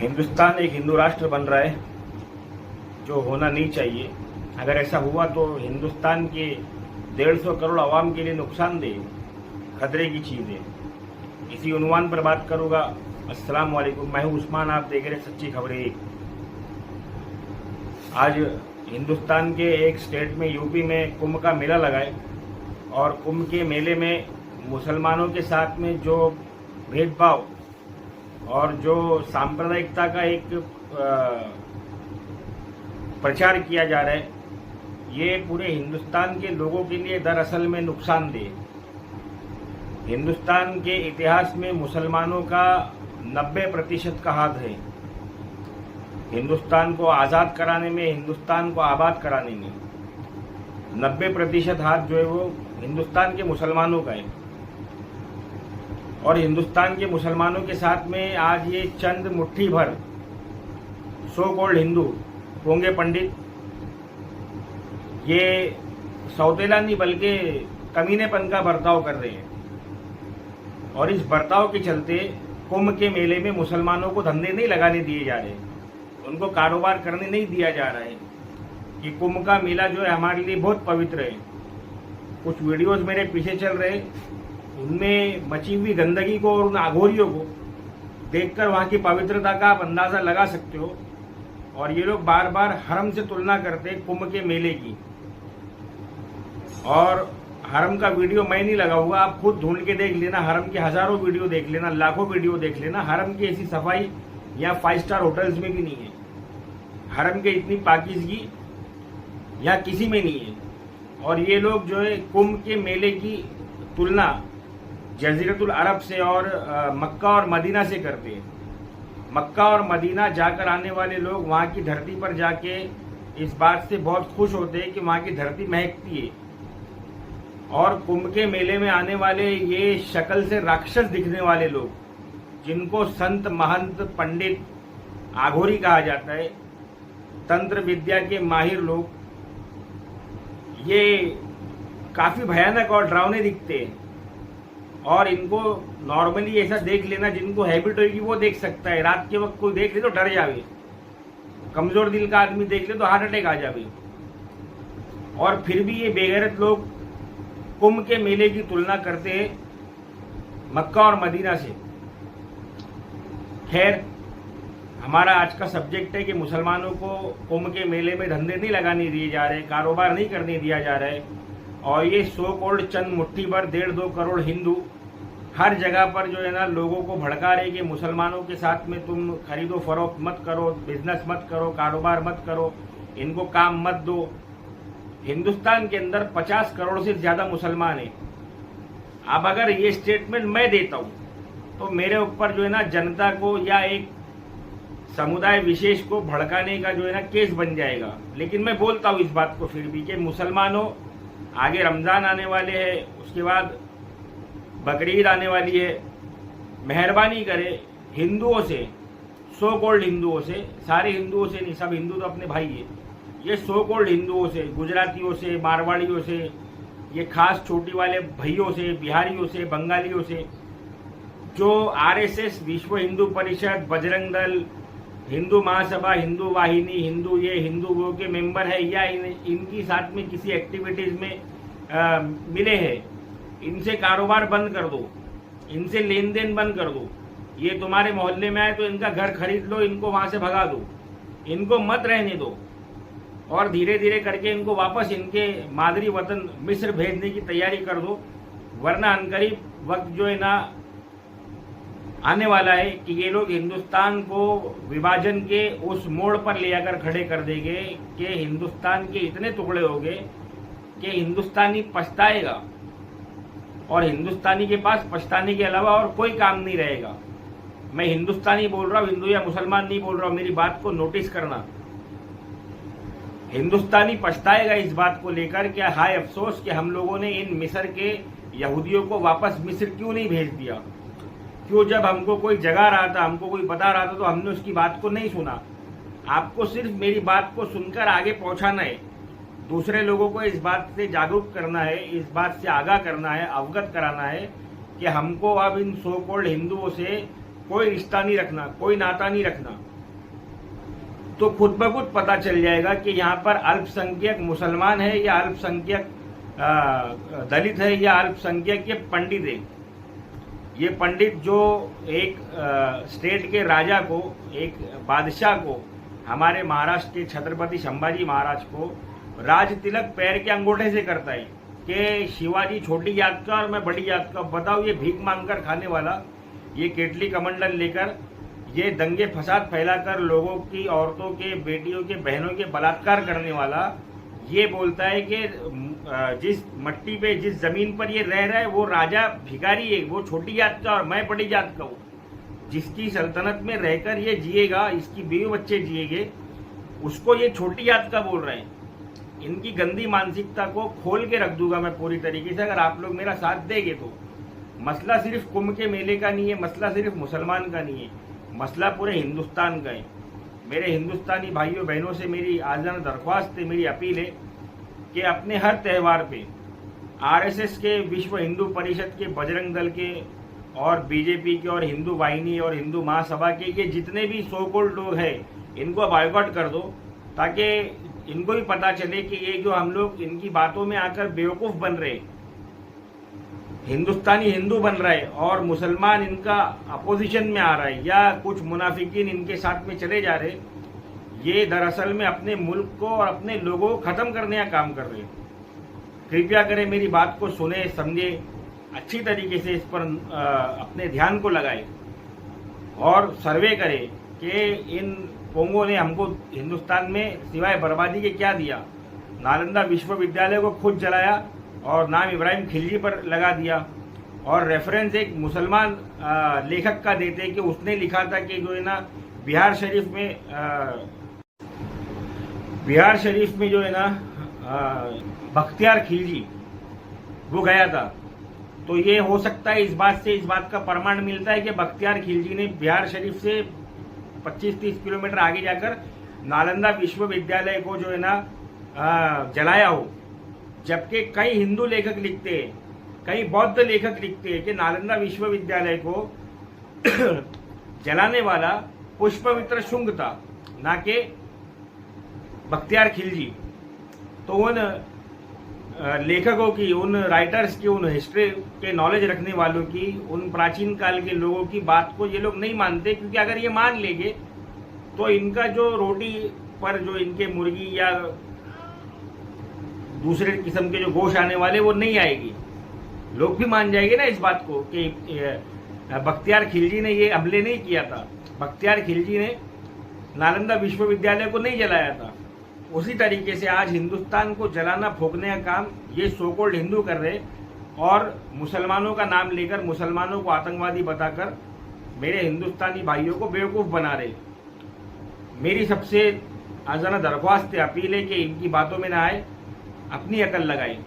हिंदुस्तान एक हिंदू राष्ट्र बन रहा है जो होना नहीं चाहिए। अगर ऐसा हुआ तो हिंदुस्तान के 150 करोड़ आवाम के लिए नुकसानदेह, खतरे की चीज़ है। इसी उन्वान पर बात करूंगा। अस्सलाम वालेकुम, मैं हूं उस्मान, आप देख रहे हैं सच्ची खबरें। आज हिंदुस्तान के एक स्टेट में, यूपी में कुंभ का मेला लगा है और कुंभ के मेले में मुसलमानों के साथ में जो भेदभाव और जो सांप्रदायिकता का एक प्रचार किया जा रहा है, ये पूरे हिंदुस्तान के लोगों के लिए दरअसल में नुकसानदेह। हिंदुस्तान के इतिहास में मुसलमानों का 90% का हाथ है। हिंदुस्तान को आज़ाद कराने में, हिंदुस्तान को आबाद कराने में 90% हाथ जो है वो हिंदुस्तान के मुसलमानों का है। और हिंदुस्तान के मुसलमानों के साथ में आज ये चंद मुट्ठी भर सो कॉल्ड हिंदू, पोंगे पंडित, ये सौतेला नहीं बल्कि कमीनेपन का बर्ताव कर रहे हैं। और इस बर्ताव के चलते कुंभ के मेले में मुसलमानों को धंधे नहीं लगाने दिए जा रहे, उनको कारोबार करने नहीं दिया जा रहा है। कि कुंभ का मेला जो है हमारे लिए बहुत पवित्र है। कुछ वीडियोस मेरे पीछे चल रहे, उनमें मची हुई गंदगी को और उन अघोरियों को देखकर वहां की पवित्रता का आप अंदाजा लगा सकते हो। और ये लोग बार बार हरम से तुलना करते हैं कुंभ के मेले की। और हरम का वीडियो मैं नहीं लगाऊंगा, आप खुद ढूंढ के देख लेना। हरम के हजारों वीडियो देख लेना, लाखों वीडियो देख लेना। हरम की ऐसी सफाई या 5 स्टार होटल्स में भी नहीं है। हरम के इतनी पाकीज़गी यहाँ किसी में नहीं है। और ये लोग जो है कुंभ के मेले की तुलना जजीरतुल अरब से और मक्का और मदीना से करते हैं। मक्का और मदीना जाकर आने वाले लोग वहाँ की धरती पर जाके इस बात से बहुत खुश होते हैं कि वहाँ की धरती महकती है। और कुंभ के मेले में आने वाले ये शक्ल से राक्षस दिखने वाले लोग, जिनको संत, महंत, पंडित, आघोरी कहा जाता है, तंत्र विद्या के माहिर लोग, ये काफी भयानक और डरावने दिखते हैं। और इनको नॉर्मली ऐसा देख लेना, जिनको हैबिट होगी वो देख सकता है। रात के वक्त कोई देख ले तो डर जावे, कमजोर दिल का आदमी देख ले तो हार्ट अटैक आ जावे। और फिर भी ये बेगैरत लोग कुंभ के मेले की तुलना करते हैं मक्का और मदीना से। खैर, हमारा आज का सब्जेक्ट है कि मुसलमानों को कुंभ के मेले में धंधे नहीं लगाने दिए जा रहे, कारोबार नहीं करने दिया जा रहा है। और ये सो कॉल्ड चंद मुट्ठी भर 1.5-2 करोड़ हिंदू हर जगह पर जो है ना लोगों को भड़का रहे कि मुसलमानों के साथ में तुम खरीदो फरोख्त मत करो, बिजनेस मत करो, कारोबार मत करो, इनको काम मत दो। हिंदुस्तान के अंदर 50 करोड़ से ज्यादा मुसलमान हैं। अब अगर ये स्टेटमेंट मैं देता हूं तो मेरे ऊपर जो है ना जनता को या एक समुदाय विशेष को भड़काने का जो है ना केस बन जाएगा। लेकिन मैं बोलता हूं इस बात को फिर भी कि मुसलमानों, आगे रमजान आने वाले हैं, उसके बाद बकरीद आने वाली है, मेहरबानी करे हिंदुओं से, सो कॉल्ड हिंदुओं से, सारे हिंदुओं से नहीं, सब हिंदू तो अपने भाई है, ये सो कॉल्ड हिंदुओं से, गुजरातियों से, मारवाड़ियों से, ये खास चोटी वाले भैयों से, बिहारियों से, बंगालियों से, जो आरएसएस, विश्व हिंदू परिषद, बजरंग दल, हिंदू महासभा, हिंदू वाहिनी, हिंदू ये, हिंदू वो के मेंबर है या इनकी साथ में किसी एक्टिविटीज में मिले हैं, इनसे कारोबार बंद कर दो, इनसे लेन देन बंद कर दो। ये तुम्हारे मोहल्ले में आए तो इनका घर खरीद लो, इनको वहां से भगा दो, इनको मत रहने दो। और धीरे धीरे करके इनको वापस इनके मादरी वतन मिस्र भेजने की तैयारी कर दो, वरना अनकरीब वक्त जो है ना आने वाला है कि ये लोग हिंदुस्तान को विभाजन के उस मोड़ पर ले आकर खड़े कर देंगे कि हिंदुस्तान के इतने टुकड़े हो गए कि हिंदुस्तानी पछताएगा और हिंदुस्तानी के पास पछताने के अलावा और कोई काम नहीं रहेगा। मैं हिंदुस्तानी बोल रहा हूं, हिंदू या मुसलमान नहीं बोल रहा हूं, मेरी बात को नोटिस करना। हिंदुस्तानी पछताएगा इस बात को लेकर कि हाय अफसोस कि हम लोगों ने इन मिस्र के यहूदियों को वापस मिस्र क्यों नहीं भेज दिया। क्यों, जब हमको कोई जगा रहा था, हमको कोई बता रहा था तो हमने उसकी बात को नहीं सुना। आपको सिर्फ मेरी बात को सुनकर आगे पहुंचाना है, दूसरे लोगों को इस बात से जागरूक करना है, इस बात से आगाह करना है, अवगत कराना है कि हमको अब इन सो कॉल्ड हिंदुओं से कोई रिश्ता नहीं रखना, कोई नाता नहीं रखना। तो खुद ब खुद पता चल जाएगा कि यहाँ पर अल्पसंख्यक मुसलमान है या अल्पसंख्यक दलित है या अल्पसंख्यक ये पंडित है। ये पंडित जो एक स्टेट के राजा को, एक बादशाह को, हमारे महाराष्ट्र के छत्रपति संभाजी महाराज को राज तिलक पैर के अंगूठे से करता है कि शिवाजी छोटी जात का और मैं बड़ी जात का। बताओ, ये भीख मांगकर खाने वाला, ये केटली कमंडल लेकर, ये दंगे फसाद फैलाकर लोगों की, औरतों के, बेटियों के, बहनों के बलात्कार करने वाला, ये बोलता है कि जिस मट्टी पे, जिस जमीन पर ये रह रहा है वो राजा भिखारी है, वो छोटी जात का और मैं बड़ी जात का हूँ। जिसकी सल्तनत में रहकर ये जिएगा, इसकी बीवी बच्चे जिएंगे, उसको ये छोटी जात का बोल रहे हैं। इनकी गंदी मानसिकता को खोल के रख दूंगा मैं पूरी तरीके से, अगर आप लोग मेरा साथ देंगे तो। मसला सिर्फ कुंभ के मेले का नहीं है, मसला सिर्फ मुसलमान का नहीं है, मसला पूरे हिंदुस्तान का है। मेरे हिंदुस्तानी भाइयों बहनों से मेरी आज़ाना दरख्वास्त है, मेरी अपील है कि अपने हर त्यौहार पे आरएसएस के, विश्व हिंदू परिषद के, बजरंग दल के और बीजेपी के और हिंदू वाहिनी और हिंदू महासभा के ये जितने भी सो कॉल्ड लोग हैं, इनको बॉयकॉट कर दो, ताकि इनको भी पता चले कि ये जो हम लोग इनकी बातों में आकर बेवकूफ़ बन रहे, हिंदुस्तानी हिंदू बन रहा है और मुसलमान इनका अपोजिशन में आ रहा है या कुछ मुनाफिकीन इनके साथ में चले जा रहे, ये दरअसल में अपने मुल्क को और अपने लोगों को खत्म करने का काम कर रहे हैं। कृपया करें, मेरी बात को सुने, समझे, अच्छी तरीके से इस पर अपने ध्यान को लगाए और सर्वे करें कि इन पोंगों ने हमको हिंदुस्तान में सिवाय बर्बादी के क्या दिया। नालंदा विश्वविद्यालय को खुद जलाया और नाम इब्राहिम खिलजी पर लगा दिया, और रेफरेंस एक मुसलमान लेखक का देते कि उसने लिखा था कि जो है ना बिहार शरीफ में जो है ना बख्तियार खिलजी वो गया था। तो ये हो सकता है इस बात का प्रमाण मिलता है कि बख्तियार खिलजी ने बिहार शरीफ से 25-30 किलोमीटर आगे जाकर नालंदा विश्वविद्यालय को जो है ना जलाया हो। जबकि कई हिंदू लेखक लिखते हैं, कई बौद्ध लेखक लिखते हैं कि नालंदा विश्वविद्यालय को जलाने वाला पुष्पमित्र शुंग था, ना कि बख्तियार खिलजी। तो उन लेखकों की, उन राइटर्स की, उन हिस्ट्री के नॉलेज रखने वालों की, उन प्राचीन काल के लोगों की बात को ये लोग नहीं मानते, क्योंकि अगर ये मान लेंगे तो इनका जो रोटी पर जो इनके मुर्गी या दूसरे किस्म के जो गोश्त आने वाले वो नहीं आएगी। लोग भी मान जाएंगे ना इस बात को कि बख्तियार खिलजी ने ये हमले नहीं किया था, बख्तियार खिलजी ने नालंदा विश्वविद्यालय को नहीं जलाया था। उसी तरीके से आज हिंदुस्तान को जलाना फूकने का काम ये सो कॉल्ड हिंदू कर रहे और मुसलमानों का नाम लेकर मुसलमानों को आतंकवादी बताकर मेरे हिंदुस्तानी भाइयों को बेवकूफ़ बना रहे। मेरी सबसे आज़ाना दरख्वास्त है, अपील है कि इनकी बातों में ना आए, अपनी अकल लगाए।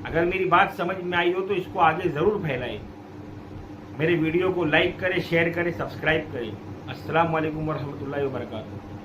अगर मेरी बात समझ में आई हो तो इसको आगे ज़रूर फैलाएं। मेरे वीडियो को लाइक करें, शेयर करें, सब्सक्राइब करें। अस्सलाम वालेकुम वरहमतुल्लाहि वबरकातुहू।